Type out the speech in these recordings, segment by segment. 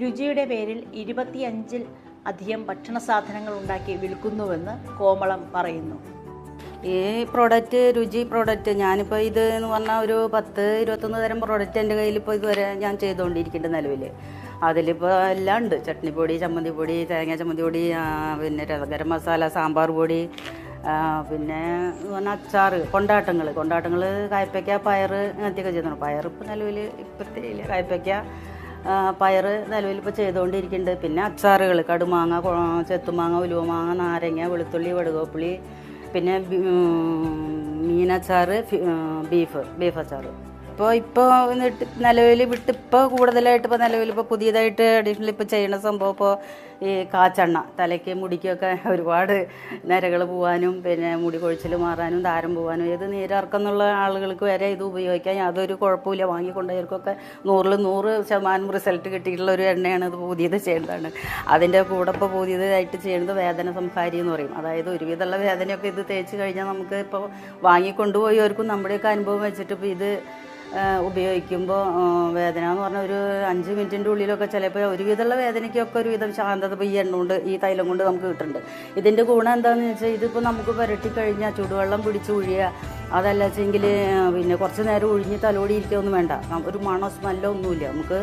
രുചിയുടെ പേരിൽ 25-ൽ അധികം ഭക്ഷണ സാധനങ്ങൾ ഉണ്ടാക്കി വിൽക്കുന്നുവെന്ന് കോമളം പറയുന്നു. ഈ പ്രോഡക്റ്റ് രുചി പ്രോഡക്റ്റ് ഞാനിപ്പോൾ ഇത് എന്ന് പറഞ്ഞാൽ ഒരു 10-21 തരം പ്രോഡക്റ്റ് എൻ്റെ കയ്യിൽ ഇപ്പോൾ ഇതുവരെ ഞാൻ ചെയ്തുകൊണ്ടിരിക്കുന്നുണ്ട് നിലവിൽ. അതിലിപ്പോൾ എല്ലാം ഉണ്ട്. ചട്നിപ്പൊടി, ചമ്മന്തിപ്പൊടി, തേങ്ങ ചമ്മന്തിപ്പൊടി, പിന്നെ ഗരം മസാല, സാമ്പാർ പൊടി, പിന്നെ പറഞ്ഞാൽ അച്ചാറ്, കൊണ്ടാട്ടങ്ങൾ, കായ്പയ്ക്ക, പയർ അങ്ങനത്തെയൊക്കെ ചെയ്യുന്നു. പയർ ഇപ്പോൾ നിലവിൽ ഇപ്പോഴത്തെ കായ്പയ്ക്ക, പയർ നിലവിൽ ഇപ്പോൾ ചെയ്തുകൊണ്ടിരിക്കുന്നുണ്ട്. പിന്നെ അച്ചാറുകൾ കടുമാങ്ങ, ചെത്തുമാങ്ങ, ഉലുവമാങ്ങ, നാരങ്ങ, വെളുത്തുള്ളി, വടുകപ്പുളി, പിന്നെ മീനച്ചാറ്, ബീഫ് അച്ചാറ്. ഇപ്പോൾ നിലവിൽ ഇപ്പോൾ കൂടുതലായിട്ട് ഇപ്പോൾ നിലവിൽ ഇപ്പോൾ പുതിയതായിട്ട് അഡീഷണൽ ഇപ്പോൾ ചെയ്യുന്ന സംഭവം ഇപ്പോൾ ഈ കാച്ചെണ്ണ തലയ്ക്ക് മുടിക്കൊക്കെ ഒരുപാട് നിരകൾ പോകാനും പിന്നെ മുടി കൊഴിച്ചിൽ മാറാനും താരം പോകാനും ഏത് നീരിറക്കുന്നുള്ള ആളുകൾക്ക് വരെ ഇത് ഉപയോഗിക്കാൻ യാതൊരു കുഴപ്പമില്ല. വാങ്ങിക്കൊണ്ടവർക്കൊക്കെ 100% റിസൾട്ട് കിട്ടിയിട്ടുള്ള ഒരു എണ്ണയാണ് ഇത്. പുതിയത് ചെയ്യുന്നതാണ്. അതിൻ്റെ കൂടെ ഇപ്പോൾ പുതിയതായിട്ട് ചെയ്യുന്നത് വേദന സംഹാരി എന്ന് പറയും. അതായത് ഒരുവിധമുള്ള വേദനയൊക്കെ ഇത് തേച്ച് കഴിഞ്ഞാൽ നമുക്ക് ഇപ്പോൾ വാങ്ങിക്കൊണ്ടുപോയവർക്കും നമ്മുടെയൊക്കെ അനുഭവം വെച്ചിട്ട് ഇപ്പോൾ ഇത് ഉപയോഗിക്കുമ്പോൾ വേദന എന്ന് പറഞ്ഞാൽ ഒരു 5 മിനിറ്റിൻ്റെ ഉള്ളിലൊക്കെ ചിലപ്പോൾ ഒരുവിധമുള്ള വേദനയ്ക്കൊക്കെ ഒരുവിധം ശാന്തത ഇപ്പോൾ ഈ എണ്ണ കൊണ്ട് ഈ തൈലം കൊണ്ട് നമുക്ക് കിട്ടുന്നുണ്ട്. ഇതിൻ്റെ ഗുണം എന്താണെന്ന് വെച്ചാൽ ഇതിപ്പോൾ നമുക്ക് പുരട്ടി കഴിഞ്ഞാൽ ചൂടുവെള്ളം പിടിച്ച് ഒഴിയുക, അതല്ല വെച്ചെങ്കിൽ പിന്നെ കുറച്ച് നേരം ഒഴിഞ്ഞ് തലോടി ഇരിക്കുകയൊന്നും വേണ്ട. ഒരു മണോ സ്മെല്ലോ ഒന്നുമില്ല. നമുക്ക്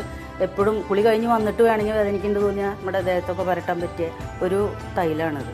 എപ്പോഴും കുളി കഴിഞ്ഞ് വന്നിട്ട് വേണമെങ്കിൽ വേദനിക്കേണ്ടി തോന്നിയാൽ നമ്മുടെ ദേഹത്തൊക്കെ പുരട്ടാൻ പറ്റിയ ഒരു തൈലാണിത്.